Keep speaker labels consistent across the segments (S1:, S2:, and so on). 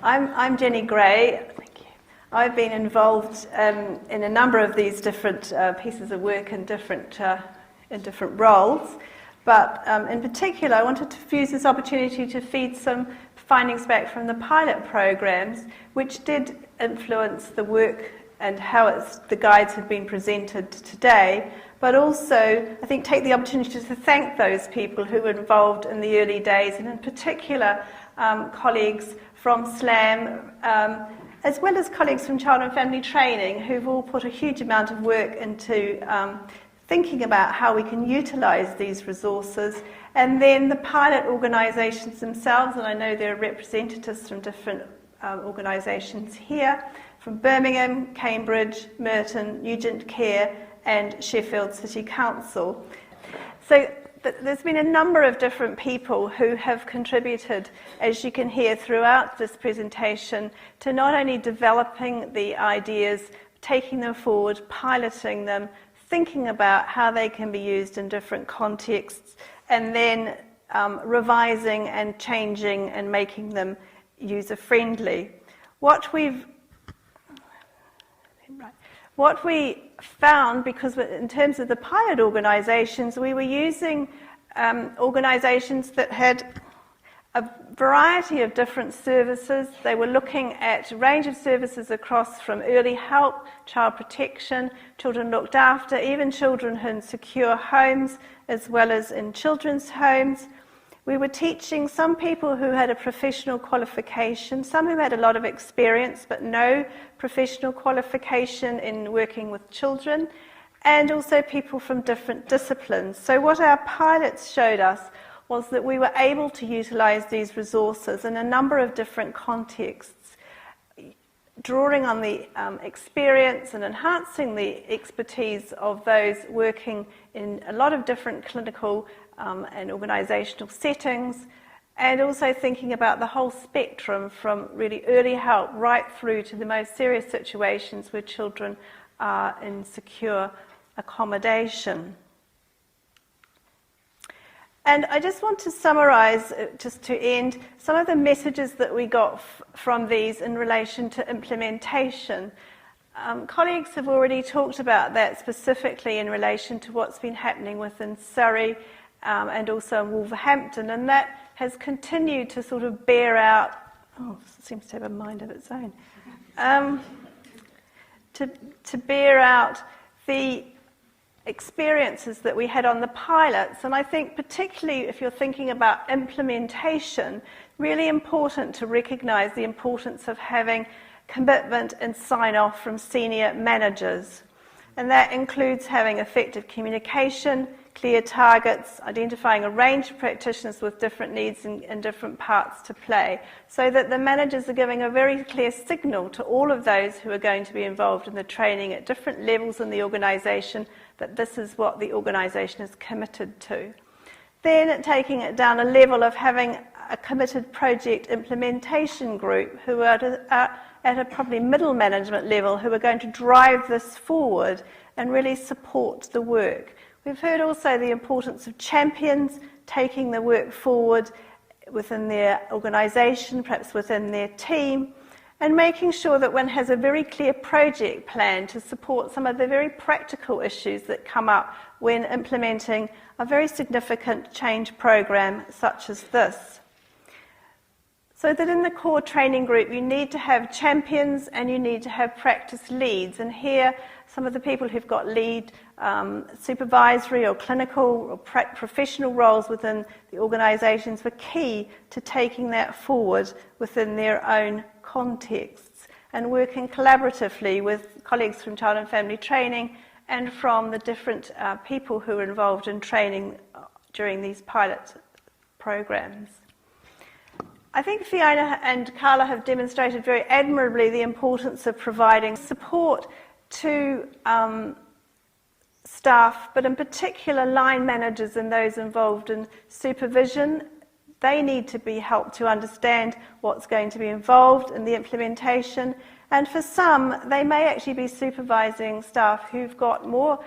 S1: I'm Jenny Gray. Thank you. I've been involved in a number of these different pieces of work in different roles, but in particular I wanted to use this opportunity to feed some findings back from the pilot programs, which did influence the work and how the guides have been presented today, but also I think take the opportunity to thank those people who were involved in the early days, and in particular colleagues from SLAM, as well as colleagues from Child and Family Training, who've all put a huge amount of work into thinking about how we can utilise these resources. And then the pilot organisations themselves, and I know there are representatives from different organisations here, from Birmingham, Cambridge, Merton, Nugent Care and Sheffield City Council. So there's been a number of different people who have contributed, as you can hear throughout this presentation, to not only developing the ideas, taking them forward, piloting them, thinking about how they can be used in different contexts, and then revising and changing and making them user-friendly. What we found, because in terms of the pilot organisations, we were using organisations that had a variety of different services. They were looking at a range of services across from early help, child protection, children looked after, even children in secure homes, as well as in children's homes. We were teaching some people who had a professional qualification, some who had a lot of experience but no professional qualification in working with children, and also people from different disciplines. So what our pilots showed us was that we were able to utilise these resources in a number of different contexts, drawing on the experience and enhancing the expertise of those working in a lot of different clinical and organisational settings, and also thinking about the whole spectrum from really early help right through to the most serious situations where children are in secure accommodation. And I just want to summarise, just to end, some of the messages that we got from these in relation to implementation. Colleagues have already talked about that specifically in relation to what's been happening within Surrey and also in Wolverhampton, and that has continued to sort of bear out, it seems to have a mind of its own, to bear out the experiences that we had on the pilots. And I think particularly if you're thinking about implementation, really important to recognise the importance of having commitment and sign-off from senior managers. And that includes having effective communication, clear targets, identifying a range of practitioners with different needs and different parts to play, so that the managers are giving a very clear signal to all of those who are going to be involved in the training at different levels in the organisation that this is what the organisation is committed to. Then taking it down a level of having a committed project implementation group who are at a probably middle management level who are going to drive this forward and really support the work. We've heard also the importance of champions taking the work forward within their organisation, perhaps within their team, and making sure that one has a very clear project plan to support some of the very practical issues that come up when implementing a very significant change program such as this. So that in the core training group you need to have champions and you need to have practice leads, and here some of the people who've got lead supervisory or clinical or professional roles within the organisations were key to taking that forward within their own contexts and working collaboratively with colleagues from Child and Family Training and from the different people who were involved in training during these pilot programs. I think Fiona and Carla have demonstrated very admirably the importance of providing support to staff, but in particular line managers and those involved in supervision. They need to be helped to understand what's going to be involved in the implementation, and for some they may actually be supervising staff who've got more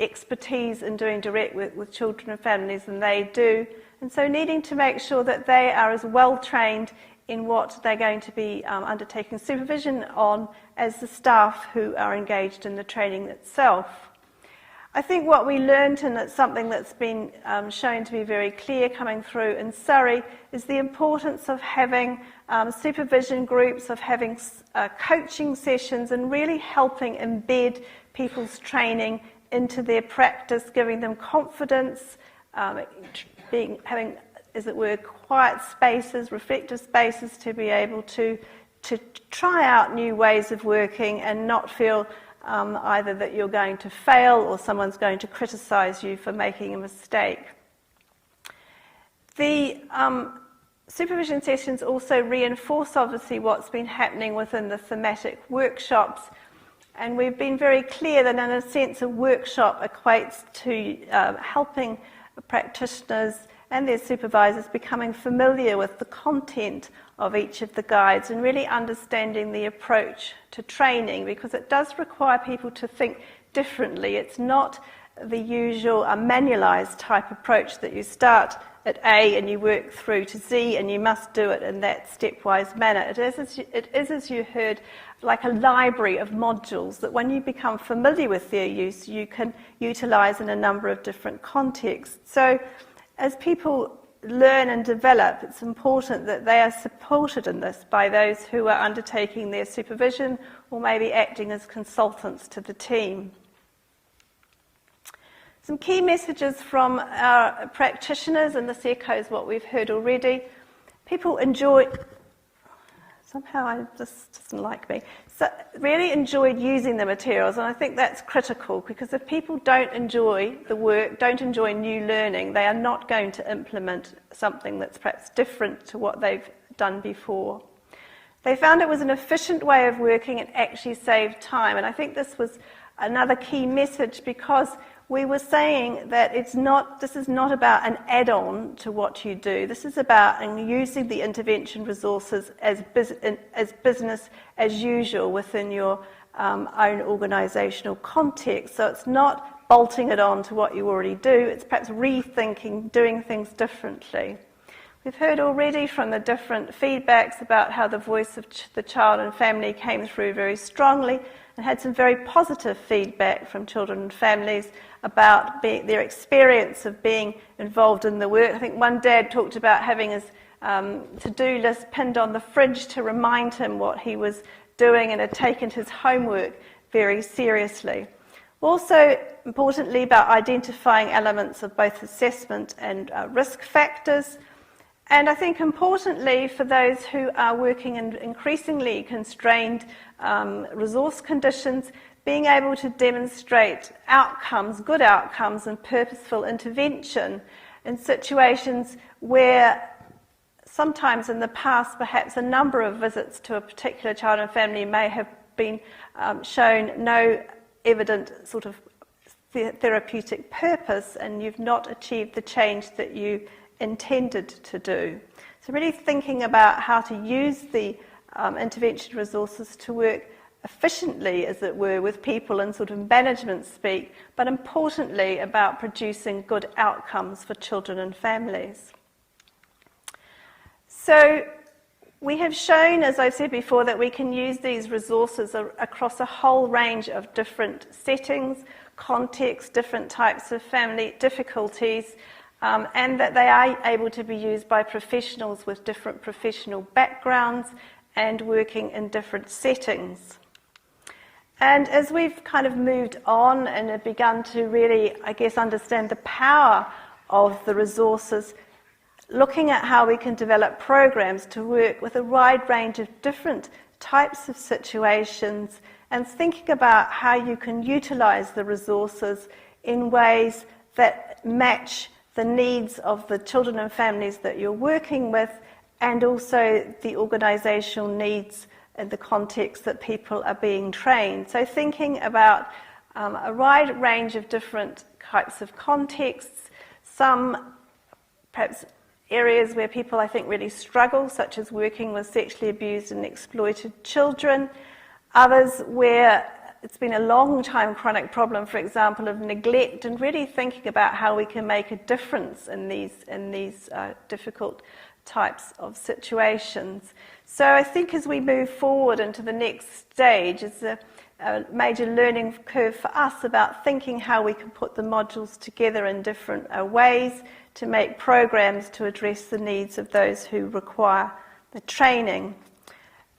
S1: expertise in doing direct work with children and families than they do, and so needing to make sure that they are as well trained in what they're going to be undertaking supervision on as the staff who are engaged in the training itself. I think what we learned, and it's something that's been shown to be very clear coming through in Surrey, is the importance of having supervision groups, of having coaching sessions, and really helping embed people's training into their practice, giving them confidence, having, as it were, quiet spaces, reflective spaces to be able to try out new ways of working and not feel either that you're going to fail or someone's going to criticise you for making a mistake. The supervision sessions also reinforce, obviously, what's been happening within the thematic workshops, and we've been very clear that, in a sense, a workshop equates to helping practitioners and their supervisors becoming familiar with the content of each of the guides and really understanding the approach to training, because it does require people to think differently. It's not the usual manualised type approach that you start at A and you work through to Z and you must do it in that stepwise manner. It is, as you heard, like a library of modules that when you become familiar with their use, you can utilise in a number of different contexts. So as people learn and develop, it's important that they are supported in this by those who are undertaking their supervision or maybe acting as consultants to the team. Some key messages from our practitioners, and this echoes what we've heard already. People enjoy, somehow this doesn't like me, so really enjoyed using the materials, and I think that's critical, because if people don't enjoy the work, don't enjoy new learning, they are not going to implement something that's perhaps different to what they've done before. They found it was an efficient way of working and actually saved time, and I think this was another key message, because we were saying that this is not about an add-on to what you do. This is about using the intervention resources as business as usual within your own organisational context. So it's not bolting it on to what you already do. It's perhaps rethinking, doing things differently. We've heard already from the different feedbacks about how the voice of the child and family came through very strongly, and had some very positive feedback from children and families about their experience of being involved in the work. I think one dad talked about having his to-do list pinned on the fridge to remind him what he was doing, and had taken his homework very seriously. Also, importantly, about identifying elements of both assessment and risk factors. And I think importantly, for those who are working in increasingly constrained resource conditions, being able to demonstrate outcomes, good outcomes, and purposeful intervention in situations where sometimes in the past, perhaps a number of visits to a particular child and family may have been shown no evident sort of therapeutic purpose, and you've not achieved the change that you intended to do. So really thinking about how to use the intervention resources to work efficiently, as it were, with people in sort of management speak, but importantly about producing good outcomes for children and families. So we have shown, as I've said before, that we can use these resources across a whole range of different settings, contexts, different types of family difficulties, and that they are able to be used by professionals with different professional backgrounds and working in different settings. And as we've kind of moved on and have begun to really, I guess, understand the power of the resources, looking at how we can develop programs to work with a wide range of different types of situations, and thinking about how you can utilize the resources in ways that match the needs of the children and families that you're working with, and also the organisational needs in the context that people are being trained. So thinking about a wide range of different types of contexts, some perhaps areas where people, I think, really struggle, such as working with sexually abused and exploited children, others where it's been a long time chronic problem, for example, of neglect, and really thinking about how we can make a difference in these difficult types of situations. So I think as we move forward into the next stage, it's a major learning curve for us about thinking how we can put the modules together in different ways to make programs to address the needs of those who require the training.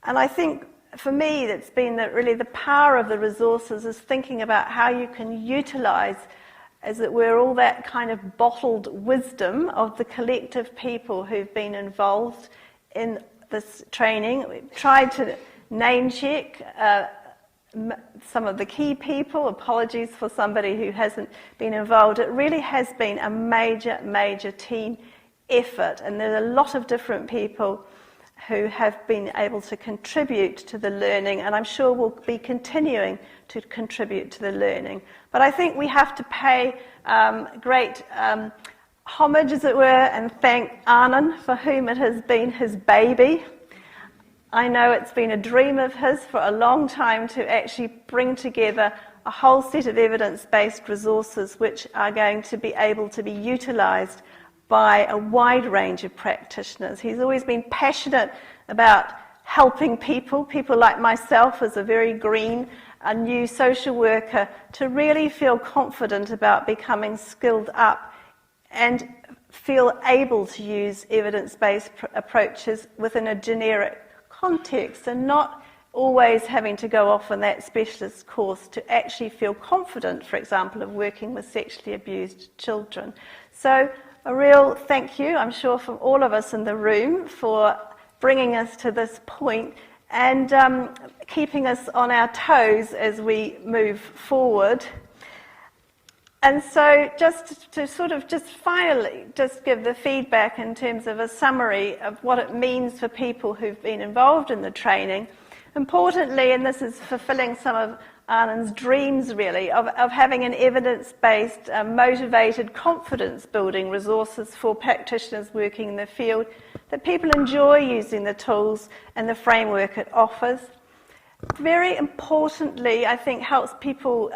S1: And I think for me, that's been really the power of the resources is thinking about how you can utilize, as it were, all that kind of bottled wisdom of the collective people who've been involved in this training. We've tried to name check some of the key people. Apologies for somebody who hasn't been involved. It really has been a major, major team effort, and there's a lot of different people who have been able to contribute to the learning, and I'm sure will be continuing to contribute to the learning. But I think we have to pay great homage, as it were, and thank Anand, for whom it has been his baby. I know it's been a dream of his for a long time to actually bring together a whole set of evidence-based resources which are going to be able to be utilised by a wide range of practitioners. He's always been passionate about helping people like myself as a very green, a new social worker, to really feel confident about becoming skilled up and feel able to use evidence-based approaches within a generic context, and not always having to go off on that specialist course to actually feel confident, for example, of working with sexually abused children. So a real thank you, I'm sure, from all of us in the room for bringing us to this point and keeping us on our toes as we move forward. And so just to finally give the feedback in terms of a summary of what it means for people who've been involved in the training. Importantly, and this is fulfilling some of Anand's dreams really, of having an evidence-based, motivated, confidence-building resources for practitioners working in the field, that people enjoy using the tools and the framework it offers. Very importantly, I think helps people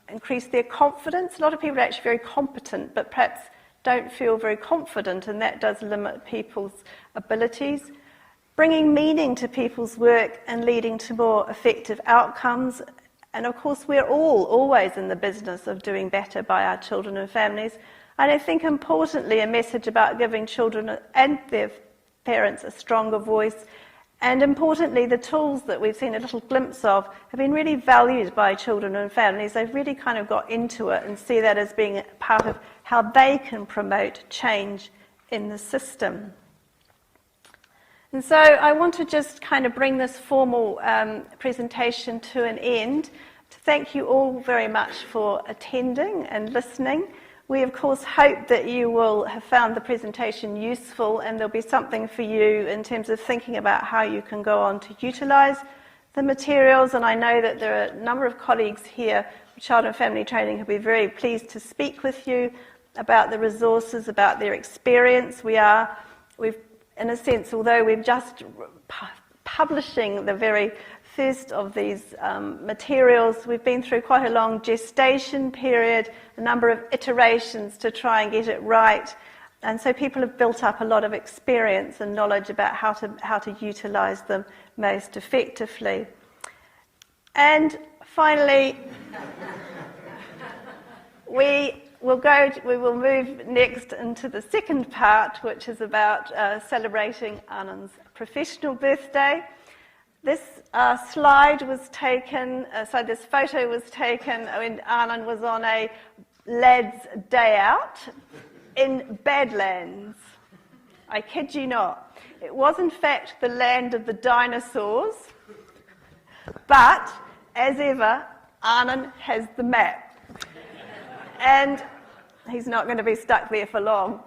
S1: increase their confidence. A lot of people are actually very competent, but perhaps don't feel very confident, and that does limit people's abilities. Bringing meaning to people's work and leading to more effective outcomes. And of course, we're all always in the business of doing better by our children and families. And I think importantly, a message about giving children and their parents a stronger voice. And importantly, the tools that we've seen a little glimpse of have been really valued by children and families. They've really kind of got into it and see that as being part of how they can promote change in the system. And so I want to just kind of bring this formal presentation to an end, to thank you all very much for attending and listening. We, of course, hope that you will have found the presentation useful, and there'll be something for you in terms of thinking about how you can go on to utilise the materials. And I know that there are a number of colleagues here with Child and Family Training who'll be very pleased to speak with you about the resources, about their experience. We've in a sense, although we're just publishing the very first of these materials, we've been through quite a long gestation period, a number of iterations to try and get it right. And so people have built up a lot of experience and knowledge about how to utilise them most effectively. And finally, we will move next into the second part, which is about celebrating Anand's professional birthday. This slide was taken, this photo was taken when Anand was on a lad's day out in Badlands. I kid you not. It was in fact the land of the dinosaurs, but as ever, Anand has the map. And he's not going to be stuck there for long.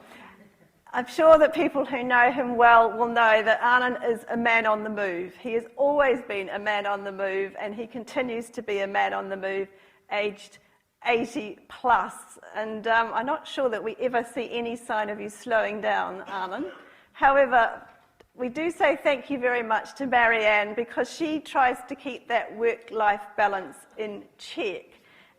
S1: I'm sure that people who know him well will know that Anand is a man on the move. He has always been a man on the move, and he continues to be a man on the move, aged 80 plus. And I'm not sure that we ever see any sign of you slowing down, Anand. However, we do say thank you very much to Marianne, because she tries to keep that work-life balance in check.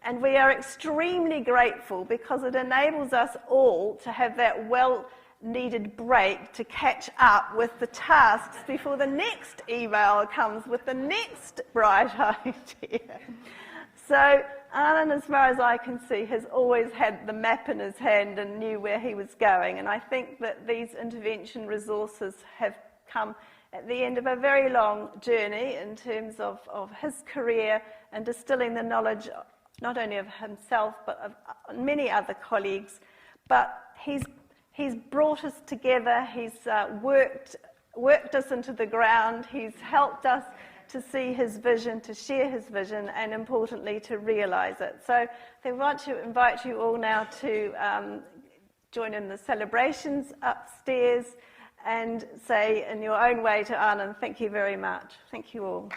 S1: And we are extremely grateful because it enables us all to have that well-needed break to catch up with the tasks before the next email comes with the next bright idea. So Anand, as far as I can see, has always had the map in his hand and knew where he was going. And I think that these intervention resources have come at the end of a very long journey in terms of his career and distilling the knowledge not only of himself but of many other colleagues. But he's brought us together, he's worked us into the ground, he's helped us to see his vision, to share his vision, and importantly to realise it. So I want to invite you all now to join in the celebrations upstairs and say in your own way to Anand, thank you very much. Thank you all.